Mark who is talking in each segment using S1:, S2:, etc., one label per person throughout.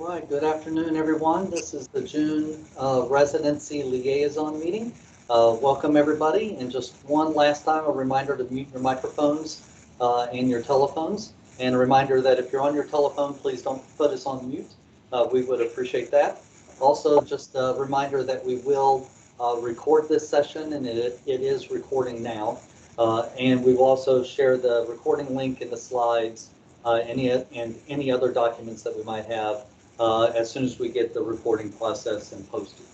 S1: right, good afternoon, everyone. This is the June Residency Liaison meeting. Welcome, everybody. And just one last time, a reminder to mute your microphones and your telephones. And a reminder that if you're on your telephone, please don't put us on mute. We would appreciate that. Also, just a reminder that we will record this session, and it is recording now. And we will also share the recording link in the slides any other documents that we might have as soon as we get the recording process and posted.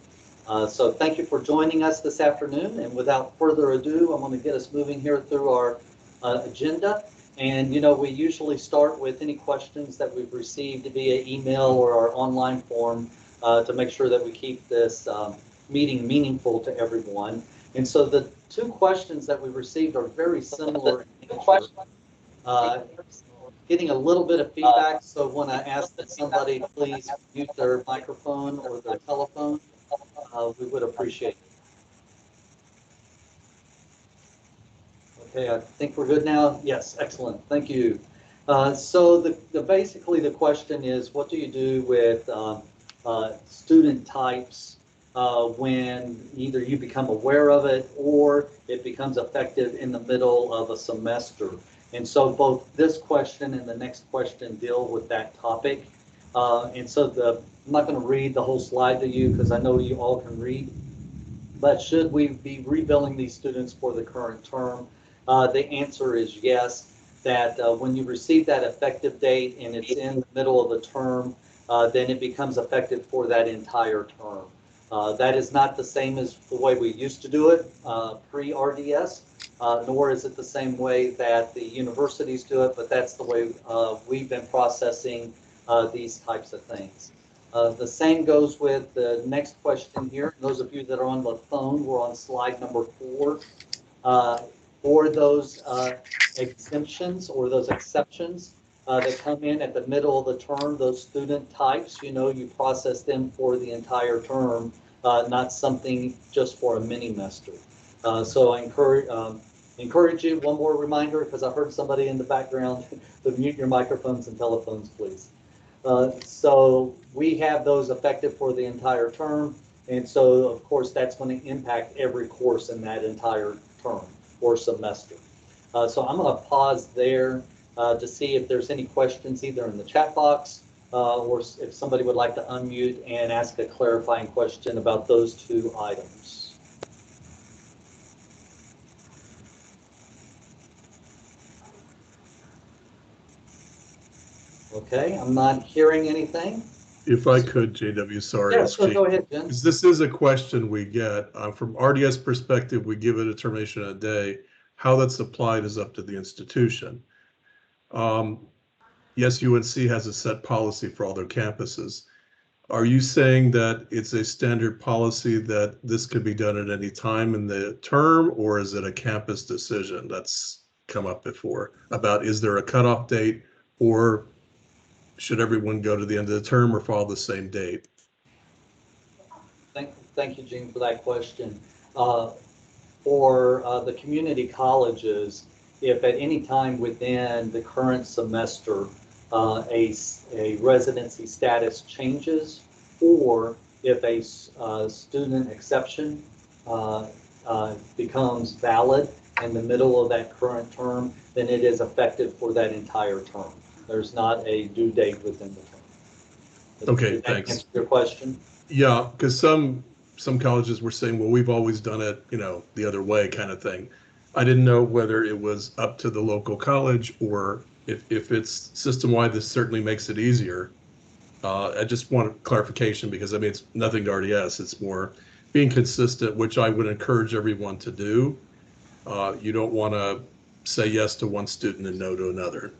S1: So thank you for joining us this afternoon. And without further ado, I'm going to get us moving here through our agenda. And we usually start with any questions that we've received via email or our online form to make sure that we keep this meeting meaningful to everyone. And so the two questions that we received are very similar in nature. Getting a little bit of feedback, so when I ask that somebody please mute their microphone or their telephone, we would appreciate it. Okay, I think we're good now. Yes, excellent. Thank you. So basically the question is, what do you do with student types when either you become aware of it or it becomes effective in the middle of a semester? And so both this question and the next question deal with that topic. And so I'm not going to read the whole slide to you because I know you all can read. But should we be rebilling these students for the current term? The answer is yes, that when you receive that effective date and it's in the middle of the term, then it becomes effective for that entire term. That is not the same as the way we used to do it pre-RDS, nor is it the same way that the universities do it, but that's the way we've been processing these types of things. The same goes with the next question here. Those of you that are on the phone, we're on slide number 4. For those exemptions or those exceptions that come in at the middle of the term, those student types, you process them for the entire term, not something just for a mini-mester. So I encourage you, one more reminder, because I heard somebody in the background, to mute your microphones and telephones, please. So we have those effective for the entire term, and so of course that's going to impact every course in that entire term or semester. So I'm going to pause there to see if there's any questions either in the chat box or if somebody would like to unmute and ask a clarifying question about those two items. Okay, I'm not hearing anything.
S2: If I could, JW, sorry.
S1: Yeah, so go ahead, Jen.
S2: This is a question we get. From RDS perspective, we give it a termination a day. How that's applied is up to the institution. Yes, UNC has a set policy for all their campuses. Are you saying that it's a standard policy that this could be done at any time in the term, or is it a campus decision that's come up before about is there a cutoff date, or should everyone go to the end of the term or follow the same date?
S1: Thank you, Gene, for that question. For the community colleges, if at any time within the current semester a residency status changes, or if a student exception becomes valid in the middle of that current term, then it is effective for that entire term. There's not a due date within the term.
S2: Okay, thanks.
S1: Answer your question?
S2: Yeah, because some colleges were saying, well, we've always done it, the other way kind of thing. I didn't know whether it was up to the local college or if it's system-wide, this certainly makes it easier. I just want clarification because, it's nothing to RDS. It's more being consistent, which I would encourage everyone to do. You don't want to say yes to one student and no to another.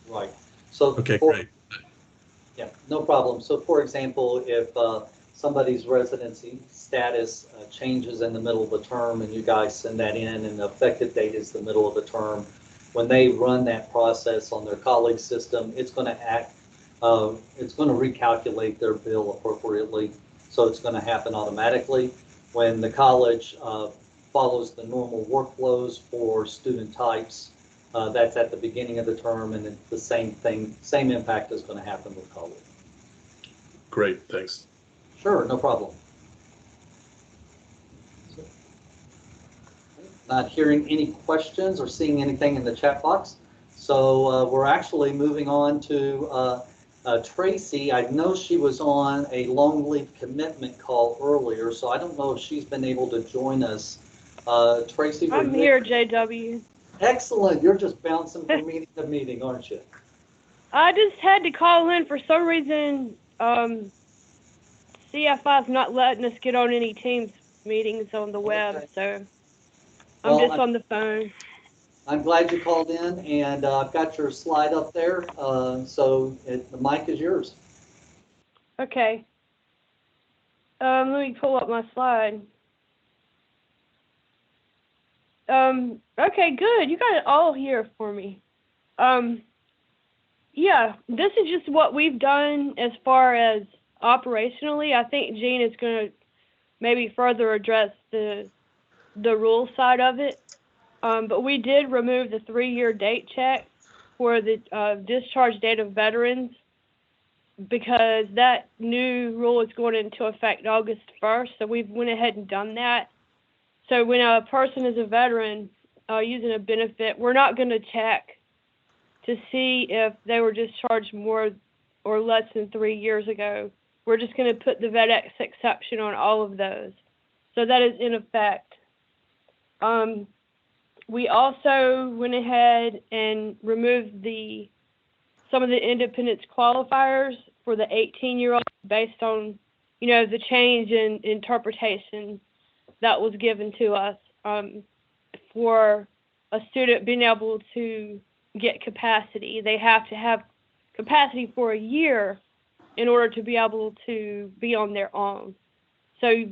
S1: Right. So
S2: okay, great.
S1: Yeah, no problem. So for example, if somebody's residency status changes in the middle of the term and you guys send that in and the effective date is the middle of the term, when they run that process on their college system, it's going to it's going to recalculate their bill appropriately. So it's going to happen automatically. When the college follows the normal workflows for student types, that's at the beginning of the term, and the same impact is going to happen with college.
S2: great. Thanks.
S1: Sure, no problem. Not hearing any questions or seeing anything in the chat box. So we're actually moving on to Tracy. I know she was on a long leave commitment call earlier, so I don't know if she's been able to join us. Tracy,
S3: I'm here, JW.
S1: Excellent. You're just bouncing from meeting to meeting, aren't you?
S3: I just had to call in for some reason. CFI's not letting us get on any Teams meetings on the web,
S1: Okay.
S3: so
S1: Well,
S3: I'm just on the phone.
S1: I'm glad you called in, and I've got your slide up there, so the mic is yours.
S3: Okay. Let me pull up my slide. Okay, good. You got it all here for me. Yeah, this is just what we've done as far as operationally. I think Jean is going to maybe further address the rule side of it. But we did remove the 3-year date check for the discharge date of veterans because that new rule is going into effect August 1st. So we went ahead and done that. So when a person is a veteran using a benefit, we're not going to check to see if they were discharged more or less than 3 years ago. We're just going to put the VetX exception on all of those. So that is in effect. We also went ahead and removed some of the independence qualifiers for the 18-year-old based on, the change in interpretation that was given to us for a student being able to get capacity. They have to have capacity for a year in order to be able to be on their own. So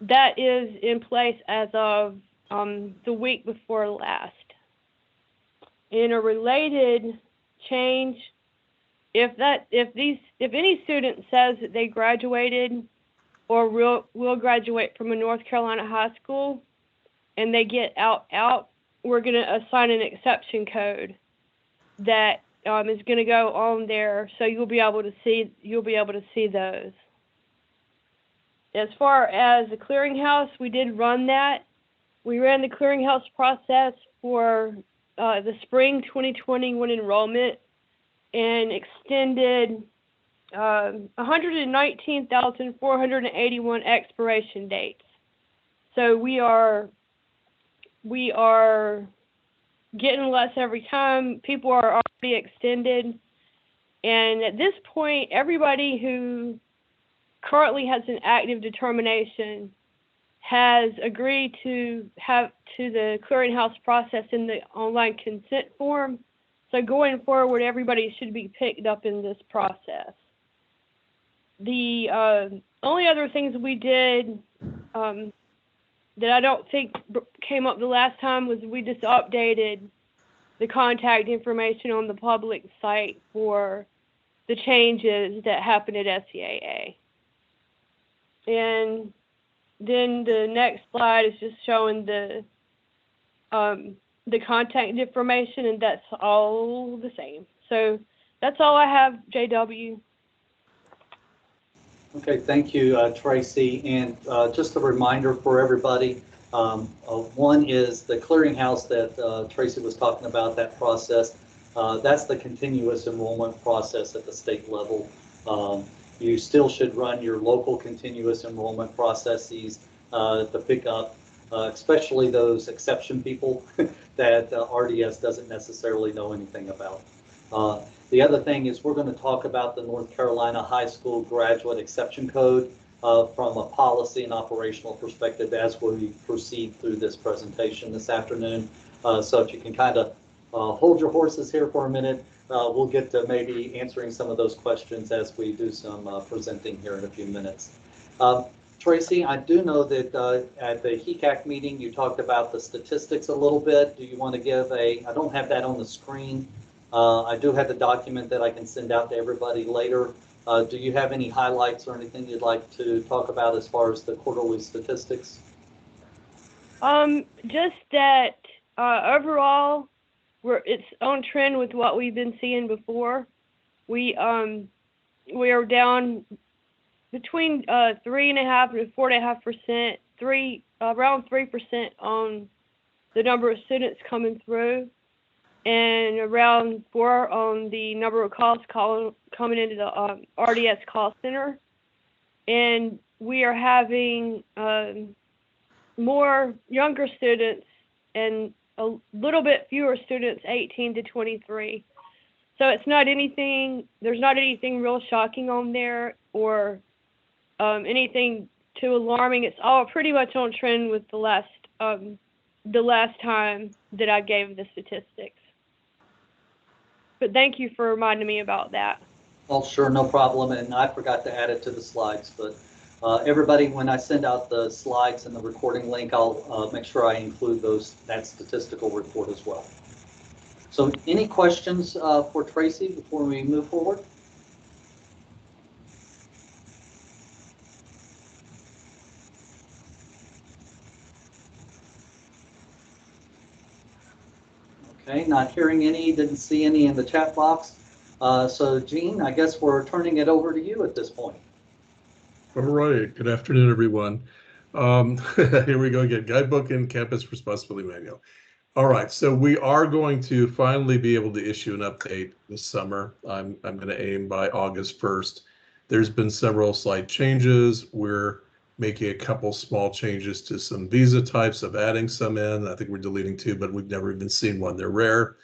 S3: that is in place as of the week before last. In a related change, if any student says that they graduated or will graduate from a North Carolina high school and they get out, we're going to assign an exception code that is going to go on there, so you'll be able to see those. As far as the clearinghouse, we did run that. We ran the clearinghouse process for the spring 2021 enrollment and extended 119,481 expiration dates. So we are getting less every time. People are already extended. And at this point, everybody who currently has an active determination has agreed to the clearinghouse process in the online consent form. So going forward, everybody should be picked up in this process. The only other things we did that I don't think came up the last time was we just updated the contact information on the public site for the changes that happened at SCAA. And then the next slide is just showing the contact information, and that's all the same. So that's all I have, JW.
S1: Okay, thank you, Tracy. And just a reminder for everybody, one is the clearinghouse that Tracy was talking about, that process. That's the continuous enrollment process at the state level. You still should run your local continuous enrollment processes to pick up, especially those exception people that RDS doesn't necessarily know anything about. The other thing is we're going to talk about the North Carolina High School Graduate Exception Code from a policy and operational perspective as we proceed through this presentation this afternoon. So if you can kind of hold your horses here for a minute, we'll get to maybe answering some of those questions as we do some presenting here in a few minutes. Tracy, I do know that at the HECAC meeting, you talked about the statistics a little bit. Do you want to give I don't have that on the screen. I do have the document that I can send out to everybody later. Do you have any highlights or anything you'd like to talk about as far as the quarterly statistics?
S3: Just that overall, it's on trend with what we've been seeing before. We are down between 3.5% and 4.5%, around 3% on the number of students coming through, and around 4% on the number of calls coming into the RDS call center. And we are having more younger students and a little bit fewer students 18 to 23. So it's not anything, there's not anything real shocking on there or anything too alarming. It's all pretty much on trend with the last time that I gave the statistics. But thank you for reminding me about that.
S1: Oh, sure, no problem. And I forgot to add it to the slides, but everybody, when I send out the slides and the recording link, I'll make sure I include that statistical report as well. So any questions for Tracy before we move forward? Okay, not hearing any, didn't see any in the chat box. So Gene, I guess we're turning it over to you at this point.
S2: All right, good afternoon, everyone. Here we go again, guidebook and campus responsibility manual. All right, so we are going to finally be able to issue an update this summer. I'm going to aim by August 1st. There's been several slight changes. We're making a couple small changes to some visa types of adding some in. I think we're deleting 2, but we've never even seen one. They're rare.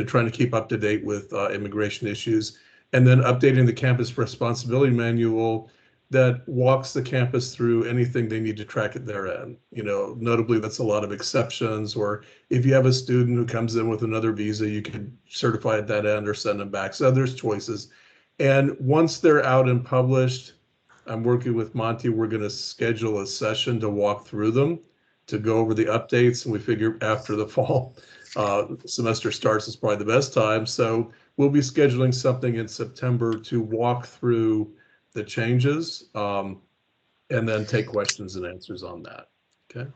S2: Trying to keep up to date with immigration issues, and then updating the campus responsibility manual that walks the campus through anything they need to track at their end. Notably, that's a lot of exceptions, or if you have a student who comes in with another visa, you can certify at that end or send them back. So there's choices. And once they're out and published, I'm working with Monty. We're going to schedule a session to walk through them, to go over the updates. And we figure after the fall semester starts is probably the best time. So we'll be scheduling something in September to walk through the changes and then take questions and answers on that. Okay.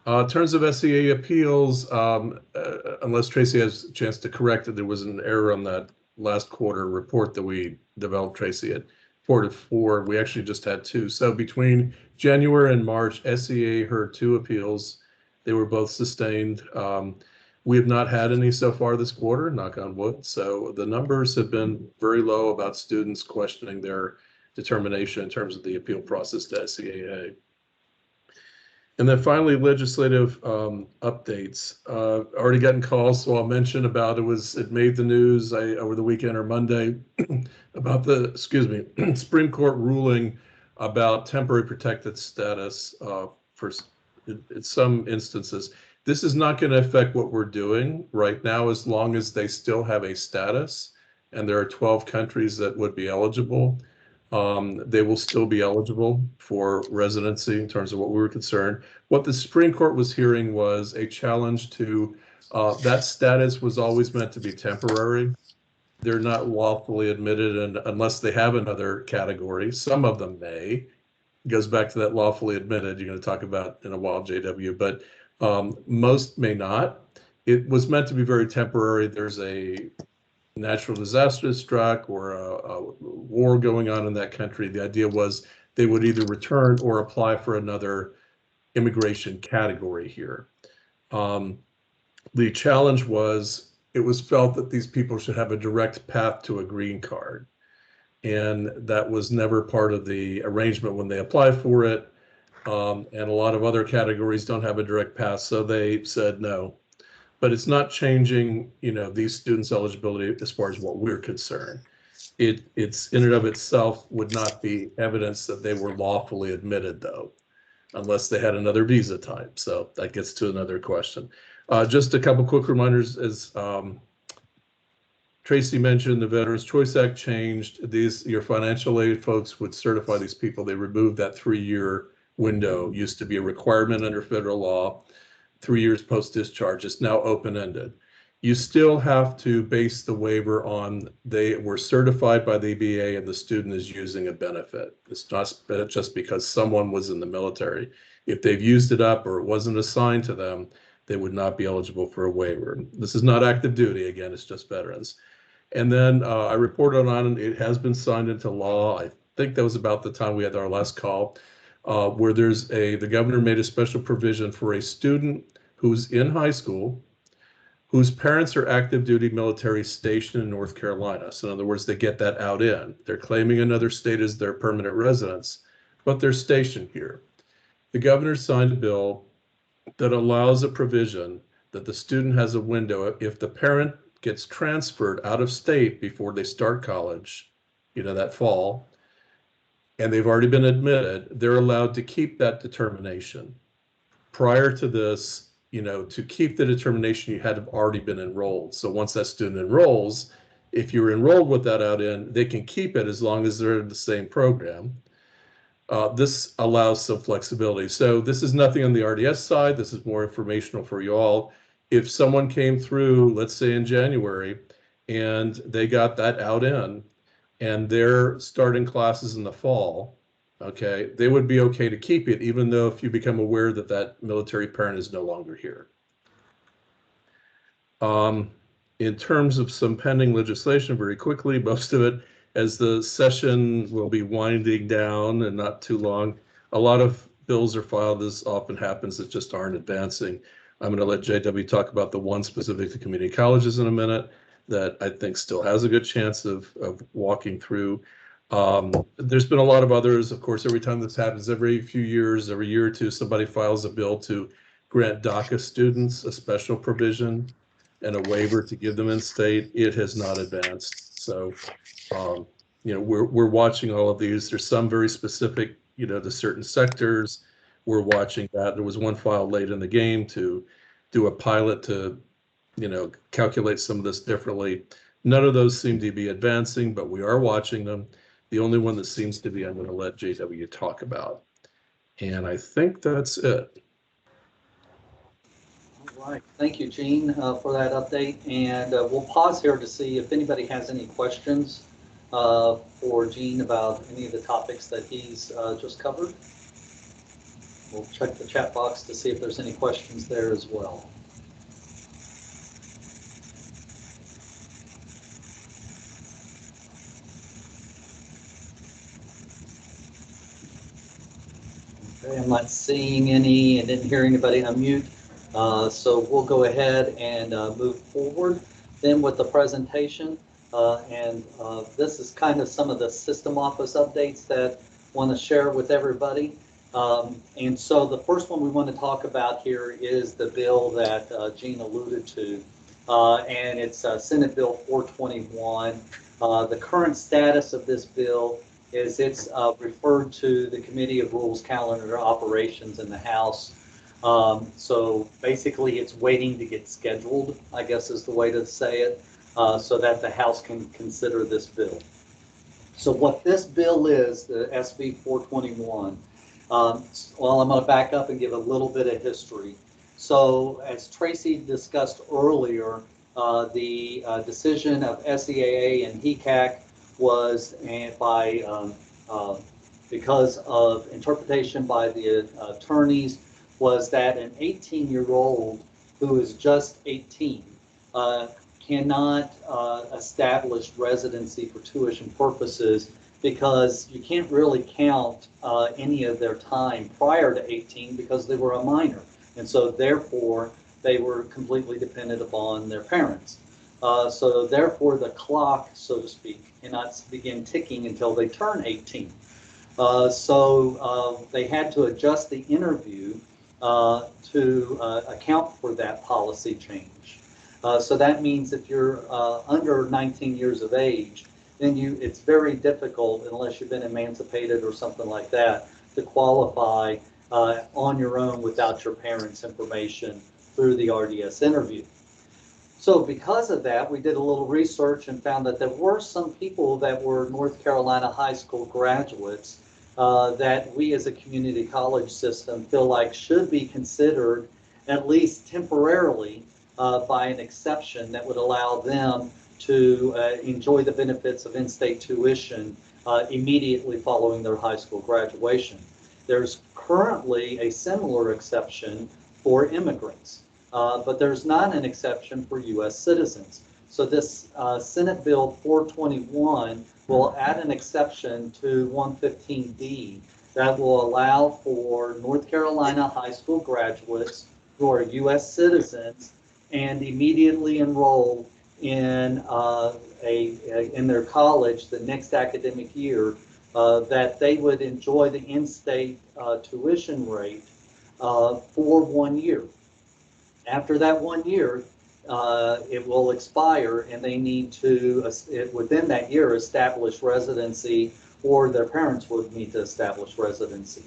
S2: In terms of SEA appeals, unless Tracy has a chance to correct it, there was an error on that last quarter report that we developed, Tracy, at 4 to 4. We actually just had 2. So between January and March, SEA heard 2 appeals. They were both sustained. We have not had any so far this quarter, knock on wood. So the numbers have been very low about students questioning their determination in terms of the appeal process to SEAA. And then finally, legislative updates. Already gotten calls, so I'll mention about it made the news over the weekend or Monday about the, Supreme Court ruling about temporary protected status for in some instances. This is not going to affect what we're doing right now, as long as they still have a status, and there are 12 countries that would be eligible. They will still be eligible for residency in terms of what we were concerned. What the Supreme Court was hearing was a challenge to that status was always meant to be temporary. They're not lawfully admitted, and unless they have another category. Some of them may. It goes back to that lawfully admitted you're going to talk about in a while, JW, but most may not. It was meant to be very temporary. There's a natural disaster struck or a war going on in that country. The idea was they would either return or apply for another immigration category here. The challenge was it was felt that these people should have a direct path to a green card. And that was never part of the arrangement when they apply for it. And a lot of other categories don't have a direct path, so they said no. But it's not changing, these students' eligibility as far as what we're concerned. It's in and of itself would not be evidence that they were lawfully admitted, though, unless they had another visa type. So that gets to another question. Just a couple quick reminders, as Tracy mentioned, the Veterans Choice Act changed. Your financial aid folks would certify these people. They removed that 3-year window. Used to be a requirement under federal law. 3 years post-discharge. It's now open-ended. You still have to base the waiver on they were certified by the VA and the student is using a benefit. It's not just because someone was in the military. If they've used it up or it wasn't assigned to them, they would not be eligible for a waiver. This is not active duty. Again, it's just veterans. And then I reported on it. It has been signed into law. I think that was about the time we had our last call, where the governor made a special provision for a student who's in high school, whose parents are active duty military stationed in North Carolina. So in other words, they get that out in. They're claiming another state as their permanent residence, but they're stationed here. The governor signed a bill that allows a provision that the student has a window if the parent gets transferred out of state before they start college, that fall, and they've already been admitted, they're allowed to keep that determination. Prior to this, to keep the determination, you had to have already been enrolled. So once that student enrolls, if you're enrolled with that out in, they can keep it as long as they're in the same program. This allows some flexibility. So this is nothing on the RDS side. This is more informational for you all. If someone came through, let's say in January, and they got that out in, and they're starting classes in the fall, okay, they would be okay to keep it, even though if you become aware that that military parent is no longer here. In terms of some pending legislation, very quickly, most of it, as the session will be winding down and not too long, a lot of bills are filed, as often happens, that just aren't advancing. I'm going to let JW talk about the one specific to community colleges in a minute that I think still has a good chance of walking through. There's been a lot of others. Of course, every time this happens, every few years, every year or two, somebody files a bill to grant DACA students a special provision and a waiver to give them in state. It has not advanced. So, we're watching all of these. There's some very specific, to certain sectors. We're watching that. There was one filed late in the game to do a pilot to, calculate some of this differently. None of those seem to be advancing, but we are watching them. The only one that seems to be, I'm going to let JW talk about. And I think that's it.
S1: All right, thank you, Gene, for that update. And we'll pause here to see if anybody has any questions for Gene about any of the topics that he's just covered. We'll check the chat box to see if there's any questions there as well. Okay, I'm not seeing any and didn't hear anybody unmute. So we'll go ahead and move forward then with the presentation. This is kind of some of the system office updates that I want to share with everybody. And so the first one we want to talk about here is the bill that Gene alluded to. And it's Senate Bill 421. The current status of this bill is it's referred to the Committee of Rules, Calendar, Operations in the House. So basically it's waiting to get scheduled, I guess is the way to say it, so that the House can consider this bill. So what this bill is, the SB 421, well, I'm going to back up and give a little bit of history. So as Tracy discussed earlier, the decision of SEAA and HECAC was because of interpretation by the attorneys, was that an 18-year-old who is just 18 cannot establish residency for tuition purposes, because you can't really count any of their time prior to 18 because they were a minor. And so therefore, they were completely dependent upon their parents. So therefore, the clock, so to speak, cannot begin ticking until they turn 18. So they had to adjust the interview to account for that policy change. So that means if you're under 19 years of age, then it's very difficult, unless you've been emancipated or something like that, to qualify on your own without your parents' information through the RDS interview. So because of that, we did a little research and found that there were some people that were North Carolina high school graduates that we as a community college system feel like should be considered, at least temporarily, by an exception that would allow them to enjoy the benefits of in-state tuition immediately following their high school graduation. There's currently a similar exception for immigrants, but there's not an exception for U.S. citizens. So this Senate Bill 421 will add an exception to 115D that will allow for North Carolina high school graduates who are U.S. citizens and immediately enroll in in their college the next academic year, that they would enjoy the in-state tuition rate for 1 year. After that 1 year, it will expire, and they need to, within that year, establish residency, or their parents would need to establish residency.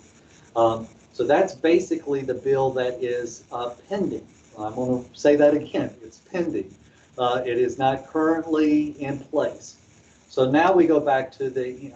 S1: So that's basically the bill that is pending. I'm going to say that again. It's pending. It is not currently in place. So now we go back to the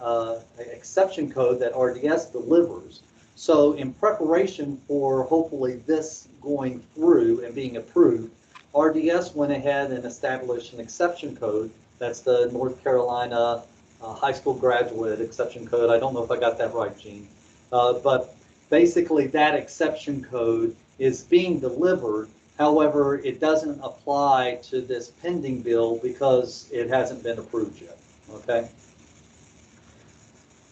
S1: exception code that RDS delivers. So in preparation for hopefully this going through and being approved, RDS went ahead and established an exception code. That's the North Carolina high school graduate exception code. I don't know if I got that right, Gene. But basically that exception code is being delivered. However, it doesn't apply to this pending bill because it hasn't been approved yet, okay?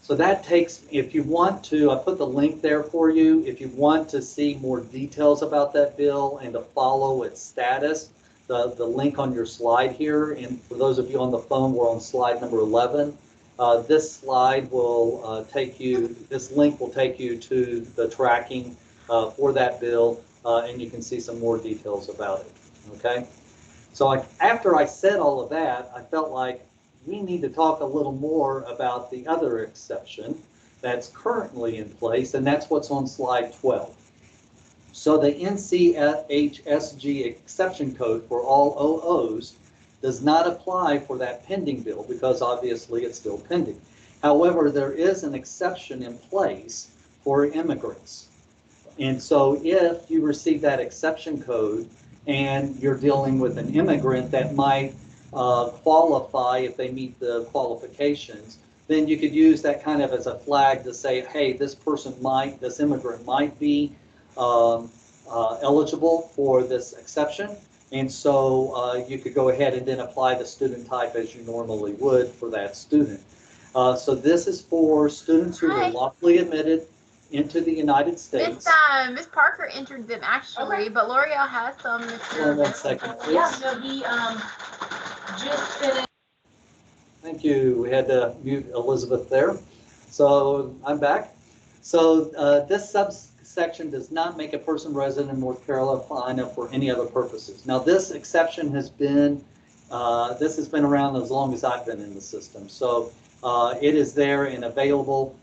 S1: So that takes, if you want to, I put the link there for you. If you want to see more details about that bill and to follow its status, the link on your slide here, and for those of you on the phone, we're on slide number 11. This slide will this link will take you to the tracking for that bill, and you can see some more details about it, okay? So after I said all of that, I felt like we need to talk a little more about the other exception that's currently in place, and that's what's on slide 12. So the NCHSG exception code for all OOs does not apply for that pending bill because obviously it's still pending. However, there is an exception in place for immigrants. And so if you receive that exception code and you're dealing with an immigrant that might qualify if they meet the qualifications, then you could use that kind of as a flag to say, hey, this immigrant might be eligible for this exception. And so you could go ahead and then apply the student type as you normally would for that student. So this is for students who are lawfully admitted into the United States.
S4: Miss Parker entered them actually, okay. But L'Oreal has some.
S1: Hold on 1 second, please.
S4: Yeah, no, he just finished.
S1: Thank you. We had to mute Elizabeth there. So I'm back. So this subsection does not make a person resident in North Carolina for any other purposes. Now this exception has been around as long as I've been in the system. So it is there and available.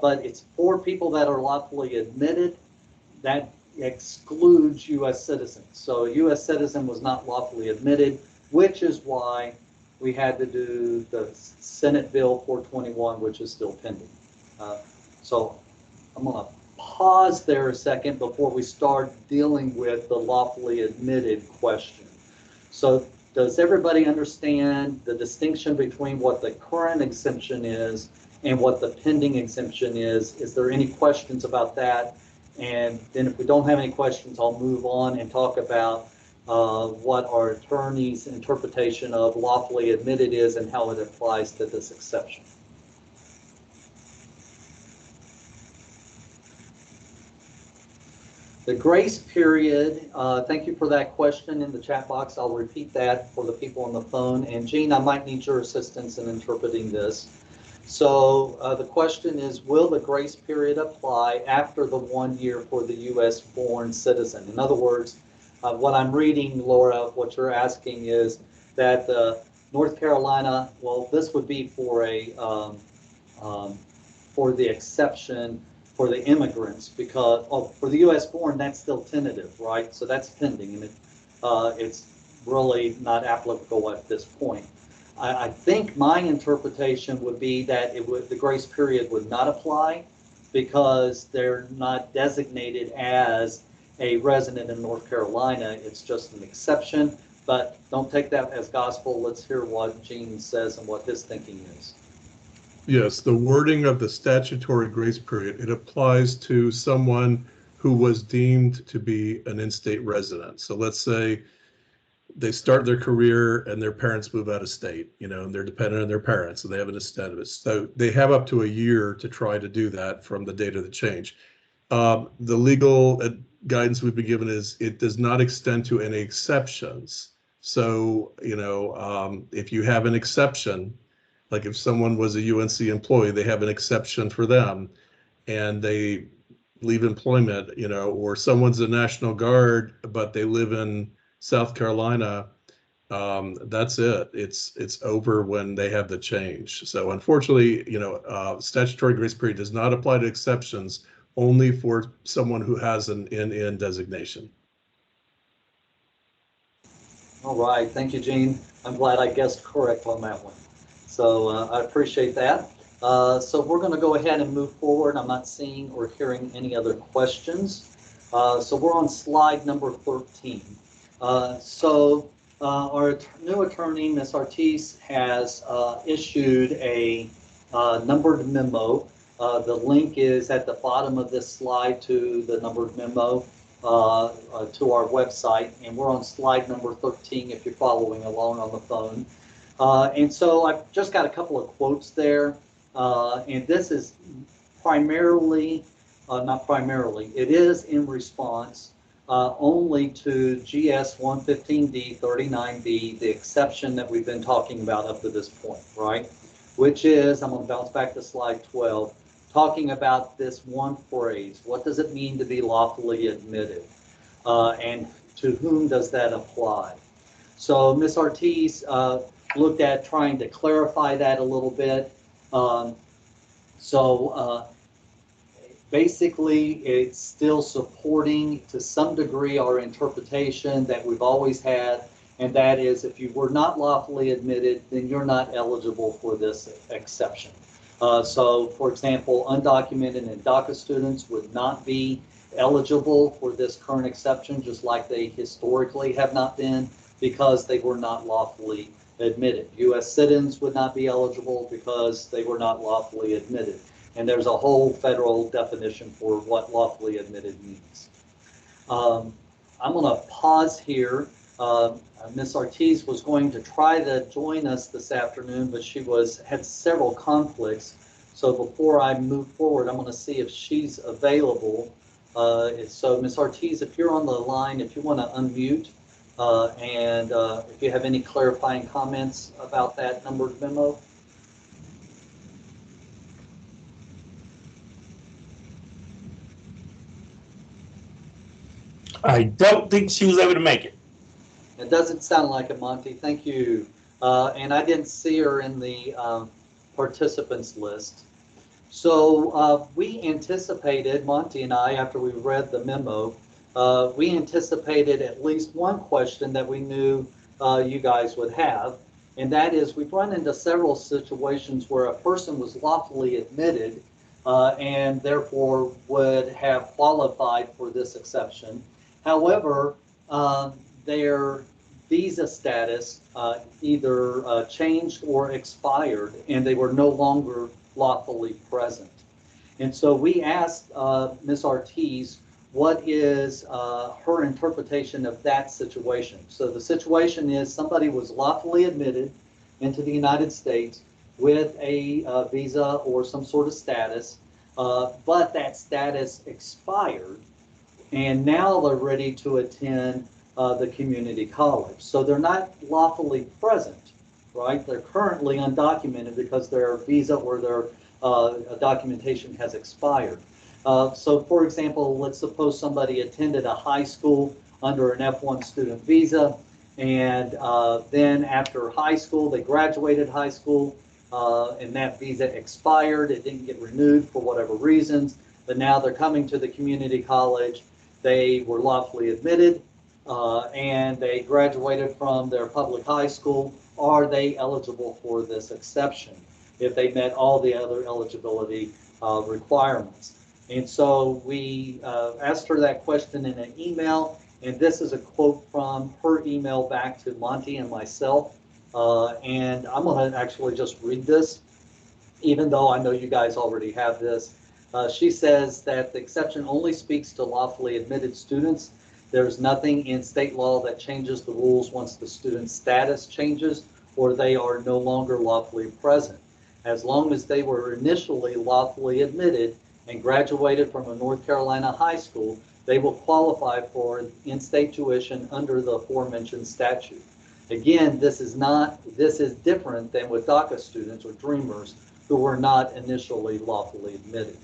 S1: But it's for people that are lawfully admitted. That excludes U.S. citizens. So a U.S. citizen was not lawfully admitted, which is why we had to do the Senate Bill 421, which is still pending. So I'm going to pause there a second before we start dealing with the lawfully admitted question. So does everybody understand the distinction between what the current exemption is and what the pending exemption is? Is there any questions about that? And then if we don't have any questions, I'll move on and talk about what our attorney's interpretation of lawfully admitted is and how it applies to this exception. The grace period, thank you for that question in the chat box. I'll repeat that for the people on the phone. And Jean, I might need your assistance in interpreting this. So the question is, will the grace period apply after the 1 year for the U.S. born citizen? In other words, what I'm reading, Laura, what you're asking is that North Carolina, well, this would be for the exception for the immigrants, because for the U.S. born, that's still tentative, right? So that's pending, and it's really not applicable at this point. I think my interpretation would be that the grace period would not apply because they're not designated as a resident in North Carolina. It's just an exception, but don't take that as gospel. Let's hear what Gene says and what his thinking is.
S2: Yes, the wording of the statutory grace period, it applies to someone who was deemed to be an in-state resident. So let's say they start their career and their parents move out of state, and they're dependent on their parents, so they have an status. So they have up to a year to try to do that from the date of the change. The legal guidance we've been given is it does not extend to any exceptions. So, if you have an exception, like if someone was a UNC employee, they have an exception for them and they leave employment, or someone's a National Guard, but they live in South Carolina, that's it. It's over when they have the change. So unfortunately, statutory grace period does not apply to exceptions, only for someone who has an NN designation.
S1: All right, thank you, Gene. I'm glad I guessed correct on that one. So I appreciate that. So we're going to go ahead and move forward. I'm not seeing or hearing any other questions. So we're on slide number 13. Our new attorney, Ms. Ortiz, has issued a numbered memo. The link is at the bottom of this slide to the numbered memo to our website, and we're on slide number 13 if you're following along on the phone. And so I've just got a couple of quotes there, and this is primarily, not primarily, it is in response only to GS 115D 39B, the exception that we've been talking about up to this point, right? Which is, I'm going to bounce back to slide 12, talking about this one phrase. What does it mean to be lawfully admitted? And to whom does that apply? So Ms. Ortiz looked at trying to clarify that a little bit. Basically, it's still supporting to some degree our interpretation that we've always had, and that is if you were not lawfully admitted, then you're not eligible for this exception. So, for example, undocumented and DACA students would not be eligible for this current exception, just like they historically have not been, because they were not lawfully admitted. U.S. citizens would not be eligible because they were not lawfully admitted. And there's a whole federal definition for what lawfully admitted means. I'm going to pause here. Ms. Ortiz was going to try to join us this afternoon, but she had several conflicts. So before I move forward, I'm going to see if she's available. So Ms. Ortiz, if you're on the line, if you want to unmute, and if you have any clarifying comments about that numbered memo.
S5: I don't think she was able to make it.
S1: It doesn't sound like it, Monty. Thank you. And I didn't see her in the participants list. So we anticipated, Monty and I, after we read the memo, we anticipated at least one question that we knew you guys would have. And that is, we've run into several situations where a person was lawfully admitted and therefore would have qualified for this exception. However, their visa status either changed or expired, and they were no longer lawfully present. And so we asked Ms. Ortiz what is her interpretation of that situation. So the situation is somebody was lawfully admitted into the United States with a visa or some sort of status, but that status expired, and now they're ready to attend the community college. So they're not lawfully present, right? They're currently undocumented because their visa or their documentation has expired. So for example, let's suppose somebody attended a high school under an F1 student visa, and then after high school, they graduated high school, and that visa expired. It didn't get renewed for whatever reasons, but now they're coming to the community college. They were lawfully admitted, and they graduated from their public high school. Are they eligible for this exception if they met all the other eligibility requirements? And so we asked her that question in an email, and this is a quote from her email back to Monty and myself. And I'm going to actually just read this, even though I know you guys already have this. She says that the exception only speaks to lawfully admitted students. There's nothing in state law that changes the rules once the student's status changes or they are no longer lawfully present. As long as they were initially lawfully admitted and graduated from a North Carolina high school, they will qualify for in-state tuition under the aforementioned statute. Again, this is different than with DACA students or Dreamers who were not initially lawfully admitted.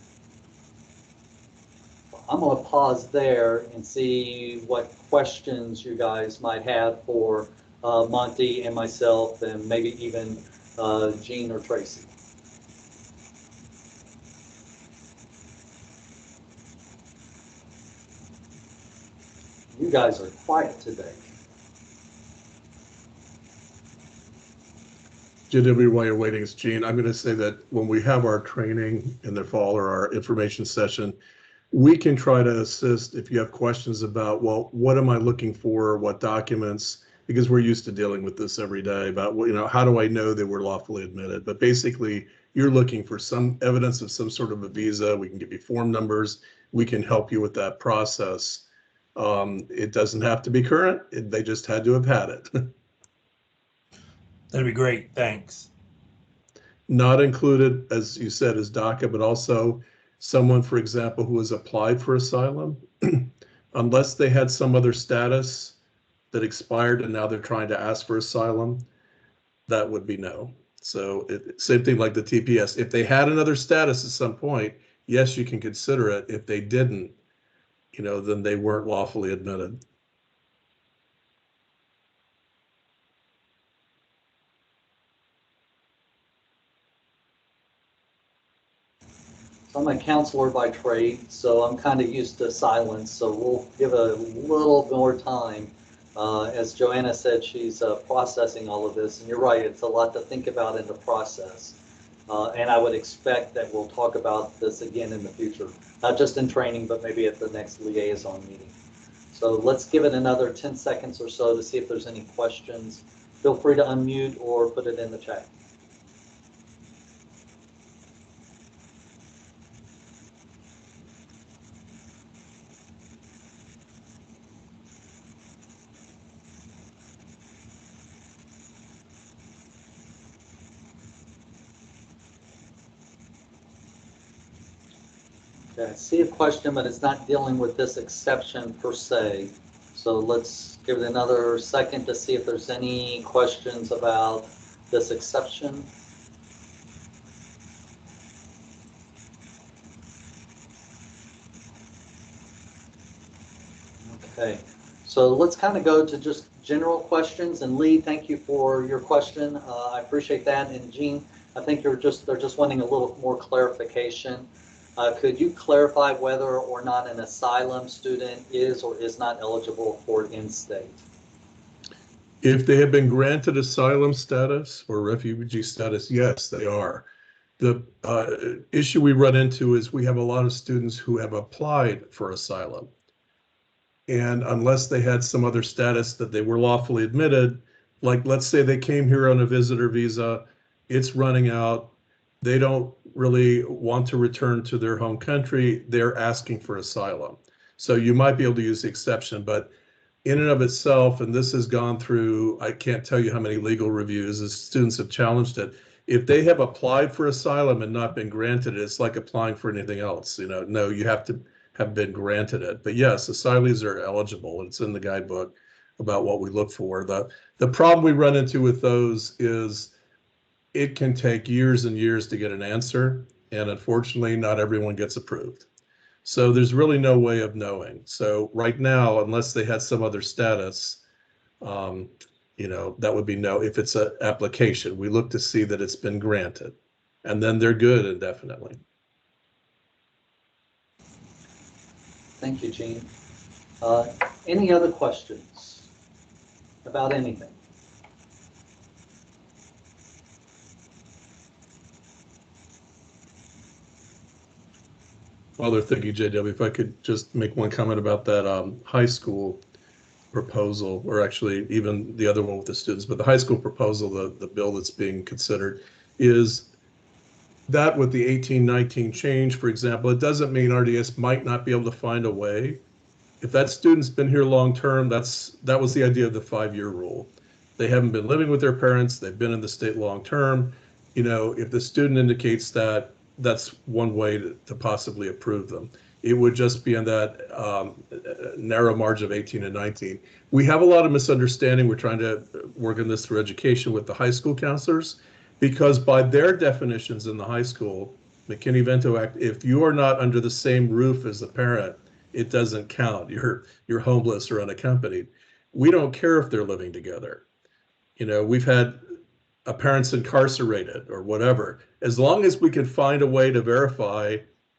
S1: I'm going to pause there and see what questions you guys might have for Monty and myself, and maybe even Jean or Tracy. You guys are quiet today.
S2: JW, while you're waiting, it's Gene. I'm going to say that when we have our training in the fall or our information session, we can try to assist if you have questions about, well, what am I looking for, what documents, because we're used to dealing with this every day about, you know, how do I know they were lawfully admitted? But basically, you're looking for some evidence of some sort of a visa. We can give you form numbers. We can help you with that process. It doesn't have to be current. They just had to have had it.
S5: That'd be great. Thanks.
S2: Not included, as you said, is DACA, but also someone, for example, who has applied for asylum, unless they had some other status that expired and now they're trying to ask for asylum, that would be no. So same thing like the TPS. If they had another status at some point, yes, you can consider it. If they didn't, you know, then they weren't lawfully admitted.
S1: So I'm a counselor by trade, so I'm kind of used to silence. So we'll give a little more time. As Joanna said, she's processing all of this, and you're right, it's a lot to think about in the process. And I would expect that we'll talk about this again in the future, not just in training, but maybe at the next liaison meeting. So let's give it another 10 seconds or so to see if there's any questions. Feel free to unmute or put it in the chat. Okay, I see a question, but it's not dealing with this exception per se. So let's give it another second to see if there's any questions about this exception. Okay, so let's kind of go to just general questions. And Lee, thank you for your question. I appreciate that. And Jean, I think they're just wanting a little more clarification. Could you clarify whether or not an asylum student is or is not eligible for in-state?
S2: If they have been granted asylum status or refugee status, yes, they are. The issue we run into is we have a lot of students who have applied for asylum. And unless they had some other status that they were lawfully admitted, like let's say they came here on a visitor visa, it's running out, they don't really want to return to their home country, they're asking for asylum. So you might be able to use the exception, but in and of itself, and this has gone through, I can't tell you how many legal reviews as students have challenged it. If they have applied for asylum and not been granted it, it's like applying for anything else. You know, no, you have to have been granted it. But yes, asylees are eligible. It's in the guidebook about what we look for. The problem we run into with those is it can take years and years to get an answer. And unfortunately, not everyone gets approved. So there's really no way of knowing. So right now, unless they had some other status, you know, that would be no. If it's an application, we look to see that it's been granted, and then they're good indefinitely.
S1: Thank you, Jean. Any other questions about anything?
S2: While they're thinking, JW, if I could just make one comment about that high school proposal, or actually even the other one with the students, but the high school proposal, the bill that's being considered, is that with the 1819 change, for example, it doesn't mean RDS might not be able to find a way If that student's been here long-term, that was the idea of the 5-year rule. They haven't been living with their parents, they've been in the state long-term. You know, if the student indicates that, that's one way to possibly approve them. It would just be in that narrow margin of 18 and 19. We have a lot of misunderstanding. We're trying to work on this through education with the high school counselors, because by their definitions in the high school, McKinney-Vento Act, if you are not under the same roof as the parent, it doesn't count. You're homeless or unaccompanied. We don't care if they're living together. You know, we've had a parent's incarcerated or whatever. As long as we can find a way to verify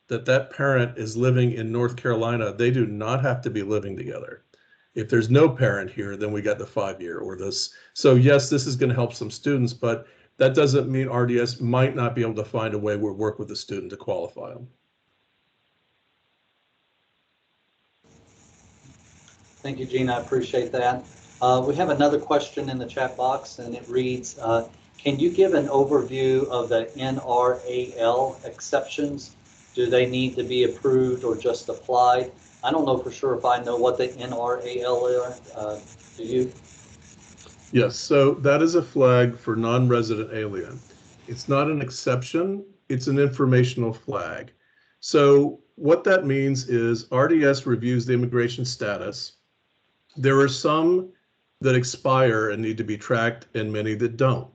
S2: that that parent is living in North Carolina, they do not have to be living together. If there's no parent here, then we got the 5-year or this. So yes, this is going to help some students, but that doesn't mean RDS might not be able to find a way to work with the student to qualify them.
S1: Thank you, Gene. I appreciate that. We have another question in the chat box, and it reads, can you give an overview of the NRAL exceptions? Do they need to be approved or just applied? I don't know for sure if I know what the NRAL are. Do you?
S2: Yes, so that is a flag for non-resident alien. It's not an exception, it's an informational flag. So what that means is RDS reviews the immigration status. There are some that expire and need to be tracked and many that don't.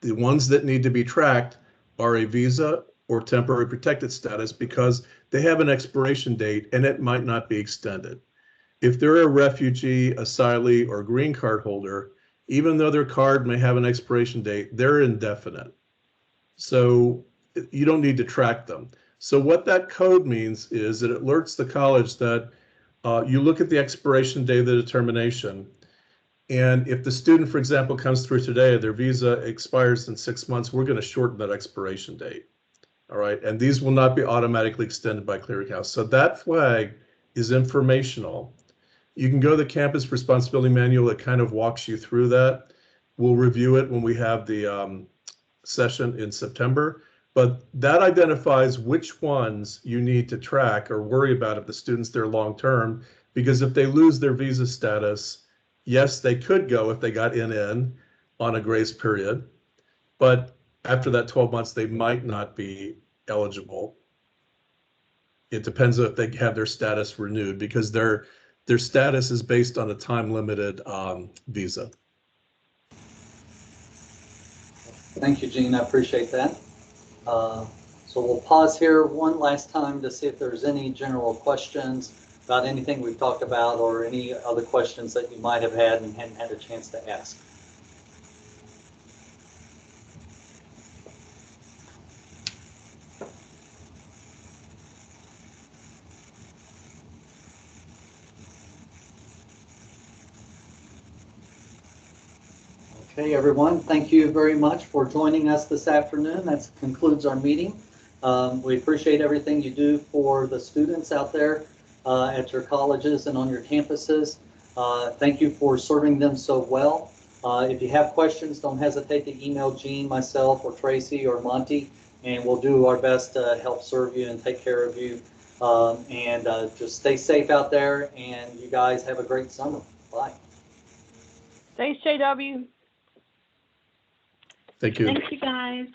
S2: The ones that need to be tracked are a visa or temporary protected status because they have an expiration date and it might not be extended. If they're a refugee, asylee, or green card holder, even though their card may have an expiration date, they're indefinite. So you don't need to track them. So what that code means is it alerts the college that you look at the expiration day of the determination, and if the student, for example, comes through today, their visa expires in 6 months, we're going to shorten that expiration date. All right, and these will not be automatically extended by clearinghouse. So that flag is informational. You can go to the campus responsibility manual. It kind of walks you through that. We'll review it when we have the session in September, but that identifies which ones you need to track or worry about if the student's there long-term, because if they lose their visa status, yes, they could go if they got in on a grace period, but after that 12 months, they might not be eligible. It depends if they have their status renewed, because their status is based on a time-limited visa.
S1: Thank you, Gene. I appreciate that. So we'll pause here one last time to see if there's any general questions about anything we've talked about or any other questions that you might have had and hadn't had a chance to ask. Okay, everyone, thank you very much for joining us this afternoon. That concludes our meeting. We appreciate everything you do for the students out there at your colleges and on your campuses. Thank you for serving them so well. If you have questions, don't hesitate to email Gene, myself, or Tracy, or Monty, and we'll do our best to help serve you and take care of you. Just stay safe out there, and you guys have a great summer. Bye.
S3: Thanks, JW.
S2: Thank you.
S6: Thank you, guys.